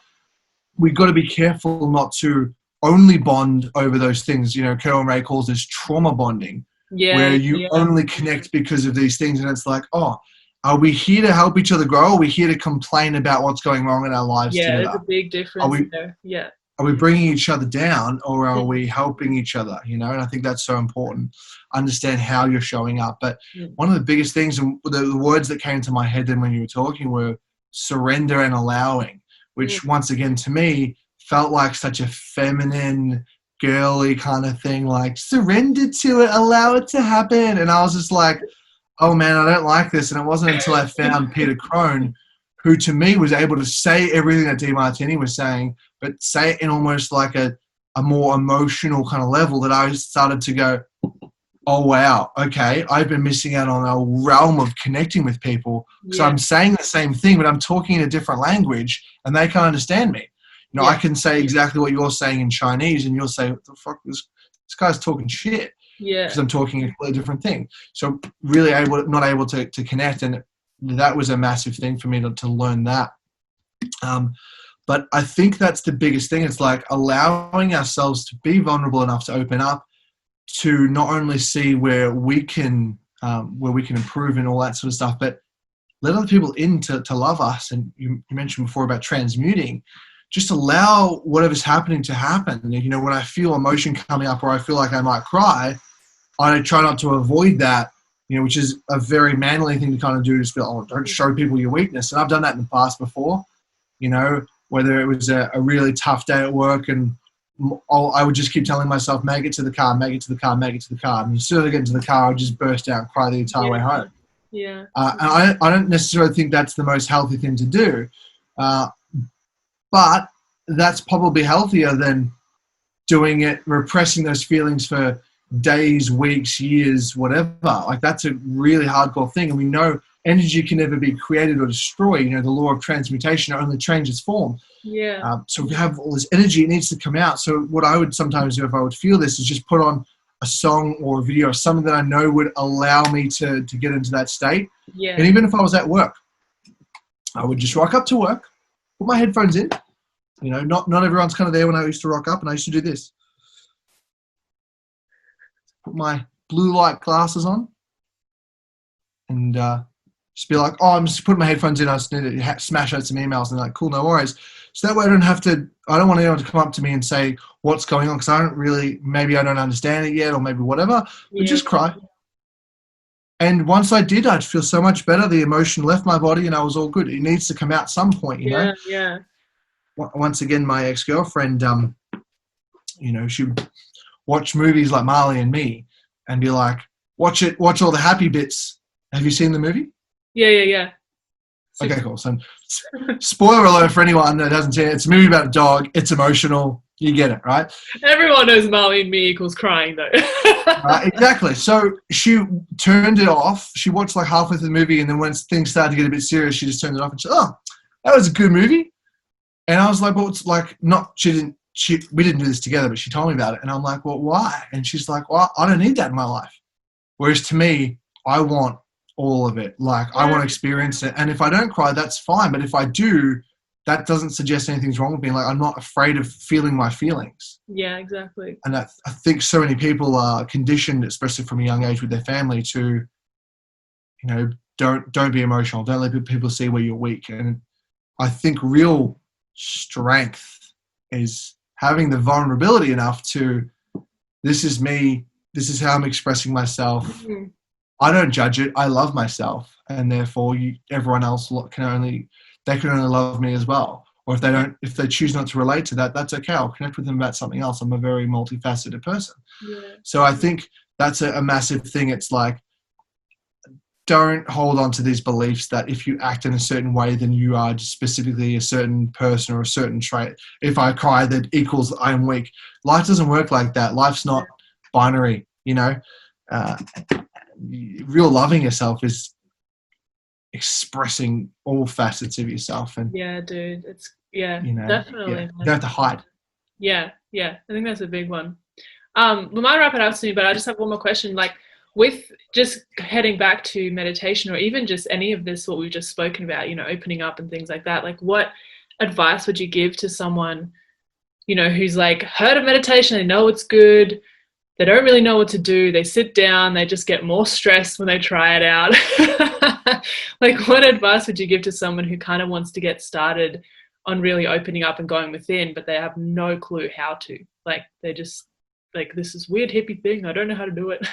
we've got to be careful not to only bond over those things. Carol Ray calls this trauma bonding, where you only connect because of these things. And it's like, oh, are we here to help each other grow? Or are we here to complain about what's going wrong in our lives together? There's a big difference there. Are we bringing each other down, or are we helping each other? And I think that's so important. Understand how you're showing up. But one of the biggest things, and the words that came to my head then when you were talking, were surrender and allowing, which once again to me felt like such a feminine, girly kind of thing, like surrender to it, allow it to happen. And I was just like, oh man, I don't like this. And it wasn't until I found Peter Crone, who to me was able to say everything that DeMartini was saying, but say it in almost like a more emotional kind of level, that I started to go, oh wow, okay, I've been missing out on a realm of connecting with people. So I'm saying the same thing, but I'm talking in a different language and they can't understand me. I can say exactly what you're saying in Chinese and you'll say, what the fuck, this guy's talking shit. Because I'm talking a completely different thing. So really not able to connect, and that was a massive thing for me to learn that. But I think that's the biggest thing. It's like allowing ourselves to be vulnerable enough to open up, to not only see where we can improve and all that sort of stuff, but let other people in to love us. And you mentioned before about transmuting. just allow whatever's happening to happen. You know, when I feel emotion coming up or I feel like I might cry, I try not to avoid that, you know, which is a very manly thing to kind of do, is feel, oh, don't show people your weakness. And I've done that in the past before, you know, whether it was a really tough day at work and I would just keep telling myself, make it to the car, make it to the car, make it to the car. And as soon as I get into the car, I would just burst out and cry the entire way home. Yeah. And I don't necessarily think that's the most healthy thing to do. But that's probably healthier than doing it, repressing those feelings for days, weeks, years, whatever. Like, that's a really hardcore thing. And we know energy can never be created or destroyed. You know, the law of transmutation only changes form. Yeah. So if you have all this energy, it needs to come out. So what I would sometimes do if I would feel this is just put on a song or a video or something that I know would allow me to get into that state. Yeah. And even if I was at work, I would just rock up to work, put my headphones in. You know, not everyone's kind of there when I used to rock up, and I used to do this. Put my blue light glasses on and just be like, oh, I'm just putting my headphones in. I just need to smash out some emails. And they're like, cool, no worries. So that way I don't want anyone to come up to me and say what's going on, because maybe I don't understand it yet or maybe whatever, but just cry. And once I did, I'd feel so much better. The emotion left my body and I was all good. It needs to come out some point, you know? Yeah. Once again, my ex-girlfriend, you know, she would watch movies like Marley and Me and be like, watch all the happy bits. Have you seen the movie? Yeah. Okay, cool. So, spoiler alert for anyone that hasn't seen it. It's a movie about a dog. It's emotional. You get it, right? Everyone knows Marley and Me equals crying, though. Exactly. So she turned it off. She watched like halfway through the movie, and then when things started to get a bit serious, she just turned it off and said, "Oh, that was a good movie." And I was like, "Well, it's like not." We didn't do this together, but she told me about it, and I'm like, "Well, why?" And she's like, "Well, I don't need that in my life." Whereas to me, I want all of it. Like, I want to experience it. And if I don't cry, that's fine. But if I do, that doesn't suggest anything's wrong with me. Like, I'm not afraid of feeling my feelings. Yeah, exactly. And I think so many people are conditioned, especially from a young age with their family, to, you know, don't be emotional. Don't let people see where you're weak. And I think real strength is having the vulnerability enough to, this is me. This is how I'm expressing myself. Mm-hmm. I don't judge it. I love myself, and therefore everyone else can only love me as well. Or if they choose not to relate to that, that's okay. I'll connect with them about something else. I'm a very multifaceted person. Yeah. So I think that's a massive thing. It's like, don't hold on to these beliefs that if you act in a certain way, then you are specifically a certain person or a certain trait. If I cry, that equals I'm weak. Life doesn't work like that. Life's not binary, you know. Real loving yourself is expressing all facets of yourself. And yeah, dude, it's definitely. Yeah. You don't have to hide. Yeah, I think that's a big one. We might wrap it up soon, but I just have one more question. Like, with just heading back to meditation, or even just any of this, what we've just spoken about, you know, opening up and things like that, like, what advice would you give to someone, you know, who's like heard of meditation, they know it's good, they don't really know what to do, they sit down, they just get more stressed when they try it out. Like, what advice would you give to someone who kind of wants to get started on really opening up and going within, but they have no clue how to? Like, they're just like, this is weird hippie thing, I don't know how to do it.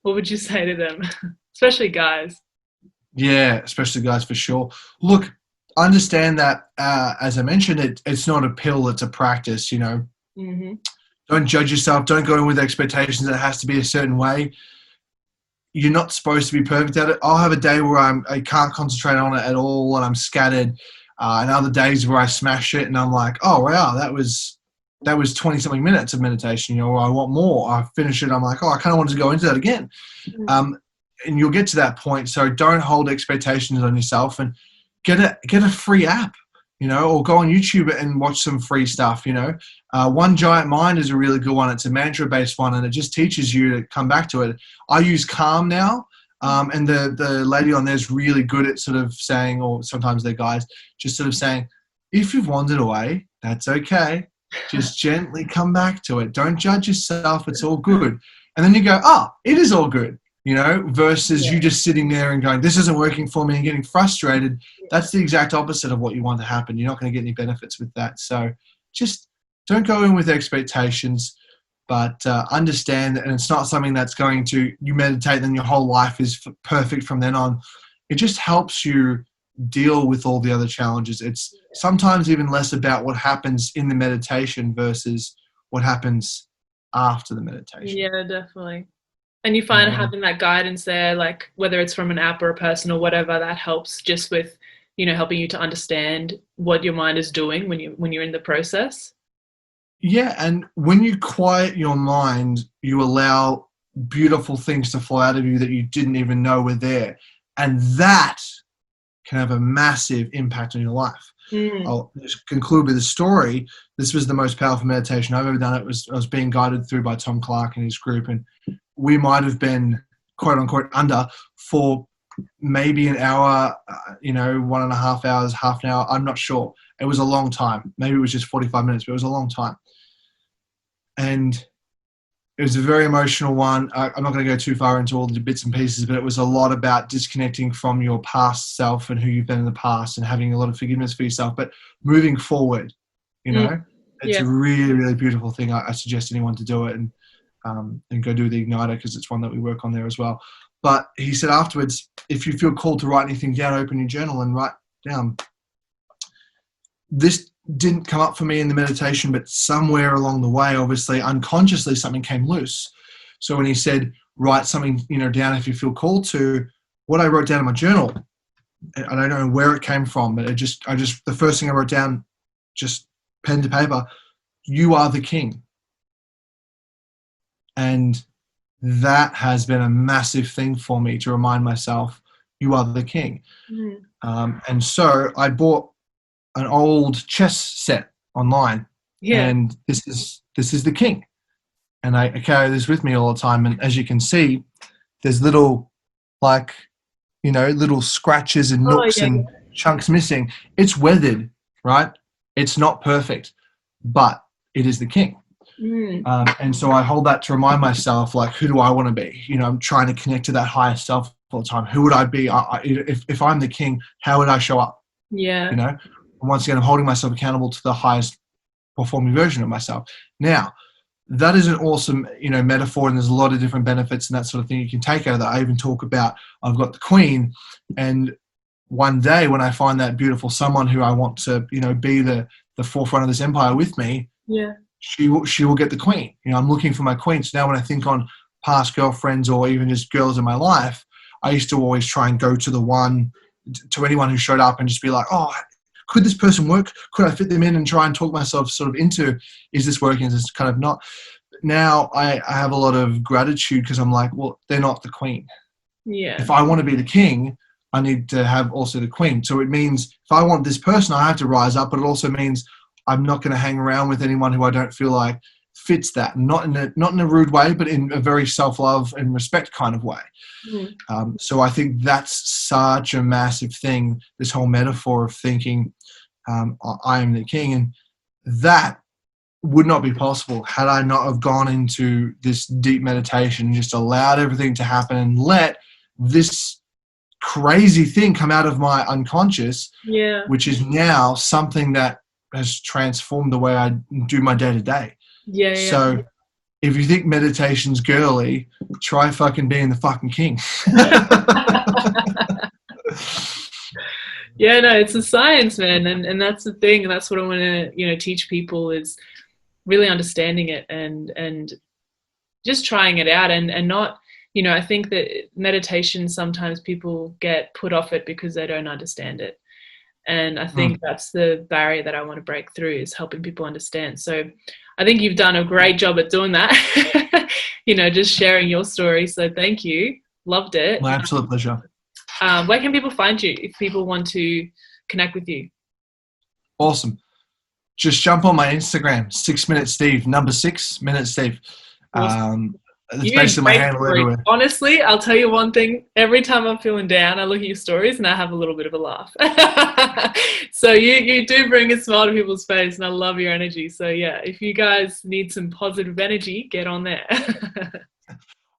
What would you say to them? Especially guys. Yeah, especially guys, for sure. Look, understand that, as I mentioned, it's not a pill, it's a practice, you know. Mm-hmm. Don't judge yourself. Don't go in with expectations that it has to be a certain way. You're not supposed to be perfect at it. I'll have a day where I can't concentrate on it at all and I'm scattered. And other days where I smash it and I'm like, oh, wow, that was 20-something minutes of meditation, you know, or I want more. I finish it, I'm like, oh, I kind of want to go into that again. Mm-hmm. And you'll get to that point. So don't hold expectations on yourself, and get a free app, you know, or go on YouTube and watch some free stuff, you know. One Giant Mind is a really good one. It's a mantra-based one, and it just teaches you to come back to it. I use Calm now, and the lady on there is really good at sort of saying, or sometimes they're guys, just sort of saying, if you've wandered away, that's okay. Just gently come back to it. Don't judge yourself. It's all good. And then you go, oh, it is all good. versus you just sitting there and going, this isn't working for me, and getting frustrated. That's the exact opposite of what you want to happen. You're not going to get any benefits with that. So just don't go in with expectations, but understand that, and it's not something that's going to, you meditate, then your whole life is perfect from then on. It just helps you deal with all the other challenges. It's sometimes even less about what happens in the meditation versus what happens after the meditation. Yeah, definitely. And you find having that guidance there, like whether it's from an app or a person or whatever, that helps just with, helping you to understand what your mind is doing when you're in the process. Yeah, and when you quiet your mind, you allow beautiful things to flow out of you that you didn't even know were there. And that can have a massive impact on your life. I'll just conclude with a story. This was the most powerful meditation I've ever done. I was being guided through by Tom Clark and his group, and we might have been, quote unquote, under for maybe an hour, 1.5 hours, half an hour. I'm not sure. It was a long time. Maybe it was just 45 minutes, but it was a long time. And it was a very emotional one. I'm not going to go too far into all the bits and pieces, but it was a lot about disconnecting from your past self and who you've been in the past and having a lot of forgiveness for yourself, but moving forward, it's a really, really beautiful thing. I suggest anyone to do it and go do the Igniter, because it's one that we work on there as well. But he said afterwards, if you feel called to write anything down, open your journal and write down. This didn't come up for me in the meditation, but somewhere along the way, obviously, unconsciously, something came loose. So when he said, write something, down if you feel called to, what I wrote down in my journal, I don't know where it came from, but the first thing I wrote down, just pen to paper, you are the king. And that has been a massive thing for me to remind myself, you are the king. And so I bought an old chess set online, and this is the king, and I carry this with me all the time. And as you can see, there's little scratches and nooks and chunks missing. It's weathered, right? It's not perfect, but it is the king. And so I hold that to remind myself, like, who do I want to be? I'm trying to connect to that higher self all the time. Who would I be? If I'm the king, how would I show up? And once again, I'm holding myself accountable to the highest performing version of myself. Now, that is an awesome, metaphor, and there's a lot of different benefits and that sort of thing you can take out of that. I even talk about, I've got the queen, and one day when I find that beautiful someone who I want to, be the forefront of this empire with me, she will get the queen. I'm looking for my queen. So now when I think on past girlfriends or even just girls in my life, I used to always try and go to anyone who showed up and just be like, oh, could this person work? Could I fit them in, and try and talk myself sort of into, is this working? Is this kind of not? Now I have a lot of gratitude, because I'm like, well, they're not the queen. If I want to be the king, I need to have also the queen. So it means if I want this person, I have to rise up, but it also means I'm not going to hang around with anyone who I don't feel like fits that. Not in a rude way, but in a very self-love and respect kind of way. So I think that's such a massive thing, this whole metaphor of thinking, I am the king. And that would not be possible had I not have gone into this deep meditation and just allowed everything to happen and let this crazy thing come out of my unconscious, which is now something that has transformed the way I do my day-to-day. So if you think meditation's girly, try fucking being the fucking king. It's a science, man, and that's the thing, and that's what I want to teach people, is really understanding it and just trying it out, and not, I think that meditation, sometimes people get put off it because they don't understand it, and I think that's the barrier that I want to break through, is helping people understand. So I think you've done a great job at doing that. Just sharing your story, so thank you, loved it. My absolute pleasure. Where can people find you if people want to connect with you? Awesome. Just jump on my Instagram, 6 Minute Steve, number 6 Minute Steve. Awesome. It's basically my handle everywhere. Honestly, I'll tell you one thing. Every time I'm feeling down, I look at your stories and I have a little bit of a laugh. So you do bring a smile to people's face, and I love your energy. So if you guys need some positive energy, get on there.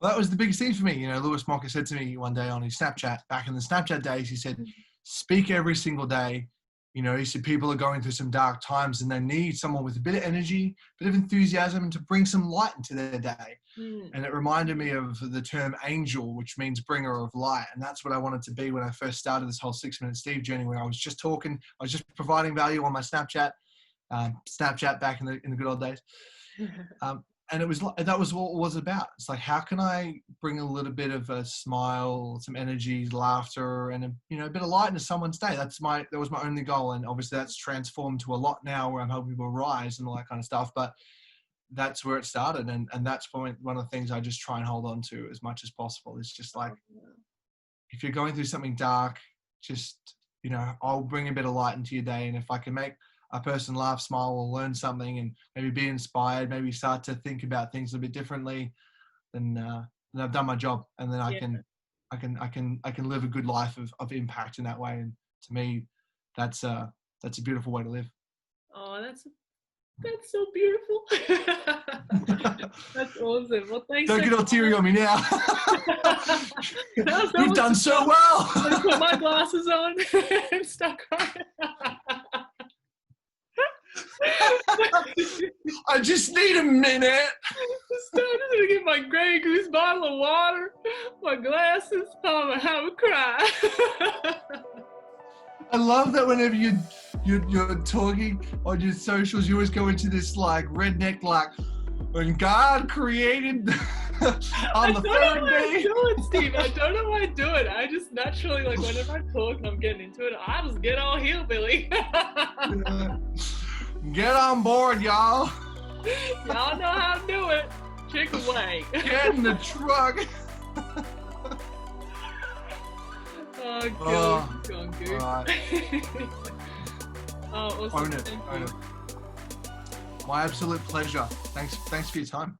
Well, that was the biggest thing for me. Lewis Mocker said to me one day on his Snapchat, back in the Snapchat days, he said, speak every single day. He said people are going through some dark times and they need someone with a bit of energy, a bit of enthusiasm to bring some light into their day. And it reminded me of the term angel, which means bringer of light. And that's what I wanted to be when I first started this whole 6 Minute Steve journey, where I was just talking, I was just providing value on my Snapchat back in the good old days. And that was what it was about. It's like, how can I bring a little bit of a smile, some energy, laughter, and a bit of light into someone's day? That was my only goal. And obviously that's transformed to a lot now, where I'm helping people rise and all that kind of stuff. But that's where it started. And that's one of the things I just try and hold on to as much as possible. It's just like, if you're going through something dark, just, I'll bring a bit of light into your day. And if I can make a person laugh, smile, or learn something, and maybe be inspired, maybe start to think about things a bit differently, then I've done my job, and then I can live a good life of impact in that way. And to me, that's a beautiful way to live. Oh, that's so beautiful. That's awesome. Well, thanks. Don't get all teary on me now. You've done so well. I put my glasses on and start crying. I just need a minute. I'm gonna get my Grey Goose bottle of water, my glasses. I'm gonna have a cry. I love that whenever you're talking on your socials, you always go into this like redneck, like, when God created on the third day. I don't know why I do it, Steve. I don't know why I do it. I just naturally, like, whenever I talk and I'm getting into it, I just get all hillbilly. Get on board, y'all. Y'all know how to do it. Chicken wing. Get in the truck. Oh, going good. Right. Oh, awesome. Own it. My absolute pleasure. Thanks for your time.